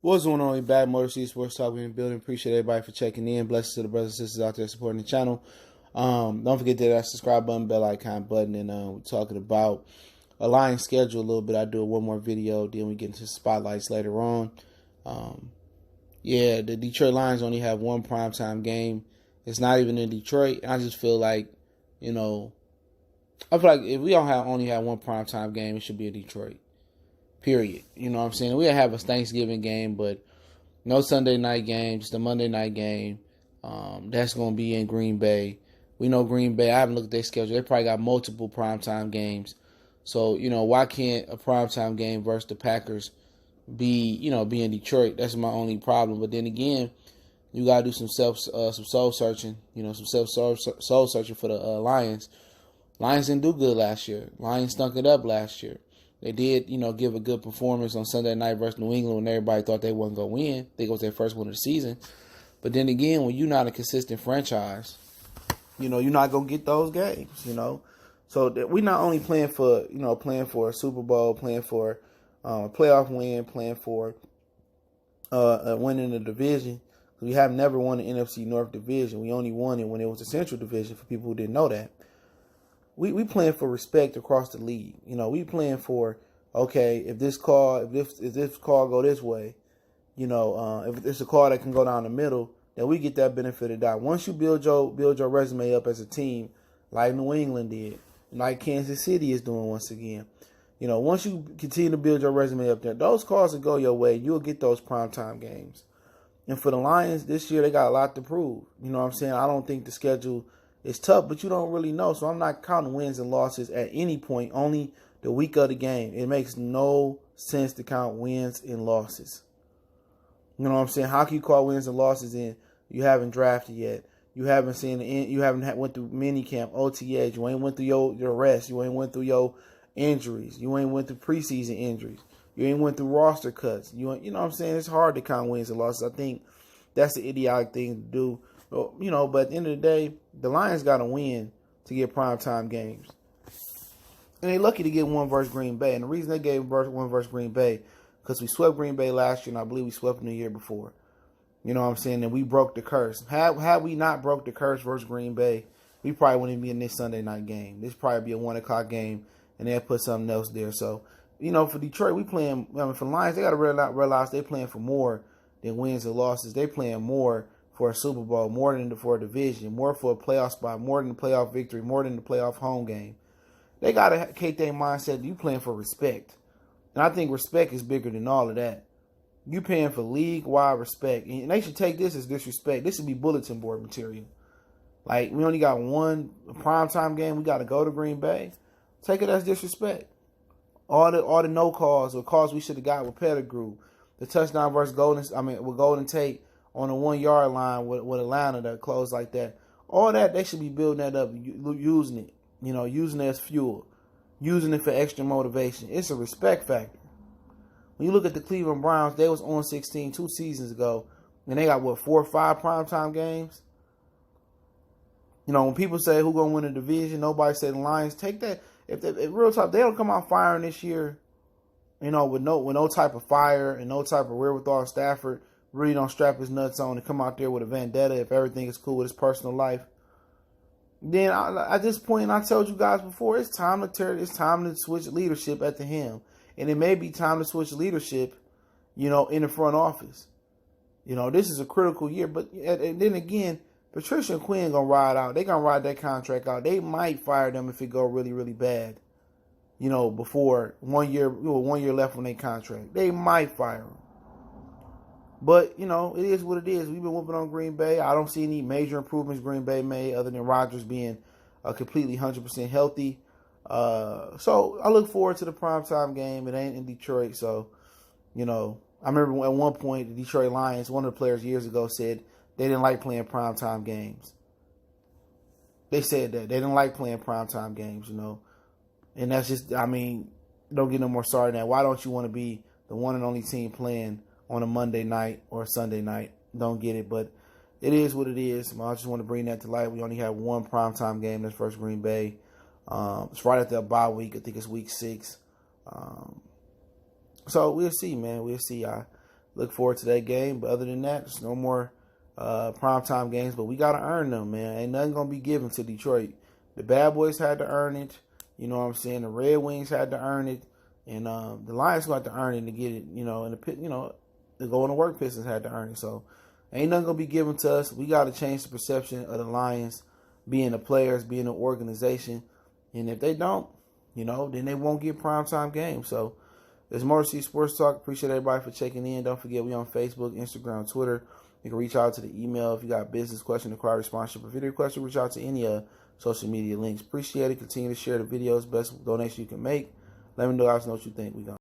What's going on? We back, Motor City Sports Talk. We're in the building. Appreciate everybody for checking in. Blessings to the brothers and sisters out there supporting the channel. Don't forget that subscribe button, bell icon button, and we're talking about a line schedule a little bit. I do one more video, then we get into spotlights later on. The Detroit Lions only have one primetime game. It's not even in Detroit. I just feel like, I feel like if we only have one primetime game, it should be in Detroit. Period. You know what I'm saying? We have a Thanksgiving game, but no Sunday night game, just a Monday night game. That's going to be in Green Bay. We know Green Bay, I haven't looked at their schedule. They probably got multiple primetime games. So, why can't a primetime game versus the Packers be in Detroit? That's my only problem. But then again, you got to do some soul searching, some soul searching for the Lions. Lions didn't do good last year. Lions stunk it up last year. They did, give a good performance on Sunday night versus New England when everybody thought they wasn't going to win. I think it was their first win of the season. But then again, when you're not a consistent franchise, you're not going to get those games, So we're not only playing for a Super Bowl, playing for a playoff win, playing for a win in the division. We have never won the NFC North division. We only won it when it was the Central division for people who didn't know that. We playing for respect across the league. We playing for, okay, if this call go this way, if it's a call that can go down the middle, then we get that benefit of doubt. Once you build your resume up as a team, like New England did, like Kansas City is doing once again, once you continue to build your resume up there, those calls will go your way. You'll get those primetime games. And for the Lions this year, they got a lot to prove. You know what I'm saying? I don't think the schedule is tough, but you don't really know. So I'm not counting wins and losses at any point, only the week of the game. It makes no sense to count wins and losses. You know what I'm saying? How can you call wins and losses in? You haven't drafted yet. You haven't seen you haven't went through mini camp, OTAs. You ain't went through your rest. You ain't went through your injuries. You ain't went through preseason injuries. You ain't went through roster cuts. You know what I'm saying? It's hard to count wins and losses. I think that's the idiotic thing to do. But at the end of the day, the Lions got to win to get primetime games. And they're lucky to get one versus Green Bay. And the reason they gave one versus Green Bay, because we swept Green Bay last year, and I believe we swept them the year before. You know what I'm saying? And we broke the curse. Had we not broke the curse versus Green Bay, we probably wouldn't be in this Sunday night game. This probably be a 1 o'clock game, and they'll put something else there. So, for Detroit, we playing, for Lions, they got to realize they're playing for more than wins and losses. They playing more for a Super Bowl, more than for a division, more for a playoff spot, more than the playoff victory, more than the playoff home game. They got to keep their mindset, you playing for respect. And I think respect is bigger than all of that. You paying for league-wide respect. And they should take this as disrespect. This should be bulletin board material. Like, we only got one primetime game. We got to go to Green Bay. Take it as disrespect. All the no calls or calls we should have got with Pettigrew. The touchdown versus with Golden Tate on the 1 yard line with Atlanta that closed like that. All that, they should be building that up, using it. Using it as fuel. Using it for extra motivation. It's a respect factor. When you look at the Cleveland Browns, they was on 16 2 seasons ago, and they got, 4 or 5 primetime games? When people say who going to win the division, nobody said the Lions. Take that. If real talk, they don't come out firing this year, with no type of fire and no type of wherewithal, Stafford really don't strap his nuts on and come out there with a vendetta if everything is cool with his personal life. Then at this point, I told you guys before, it's time to switch leadership at the helm. And it may be time to switch leadership, in the front office. This is a critical year. But and then again, Patricia and Quinn going to ride out. They're going to ride that contract out. They might fire them if it go really, really bad. Before 1 year, 1 year left on their contract. They might fire them. But, it is what it is. We've been whooping on Green Bay. I don't see any major improvements Green Bay made other than Rodgers being completely 100% healthy. So I look forward to the primetime game. It ain't in Detroit. So, I remember at one point the Detroit Lions, one of the players years ago said they didn't like playing primetime games. They said that. They didn't like playing primetime games, And that's just, don't get no more sorry than that. Why don't you want to be the one and only team playing on a Monday night or a Sunday night? Don't get it, but it is what it is. I just want to bring that to light. We only have one primetime game. That's versus Green Bay. It's right after a bye week. I think it's week 6. So we'll see, man. We'll see. look forward to that game. But other than that, there's no more primetime games. But we got to earn them, man. Ain't nothing going to be given to Detroit. The Bad Boys had to earn it. You know what I'm saying? The Red Wings had to earn it. And the Lions got to earn it to get it, you know, and the Golden Work Pistons had to earn it. So ain't nothing going to be given to us. We got to change the perception of the Lions being the players, being the organization. And if they don't, you know, then they won't get primetime games. So there's more to see Sports Talk. Appreciate everybody for checking in. Don't forget, we on Facebook, Instagram, Twitter. You can reach out to the email if you got business question, inquiry, sponsorship, or video question. Reach out to any social media links. Appreciate it. Continue to share the videos. Best donation you can make. Let me know guys know what you think. We gone.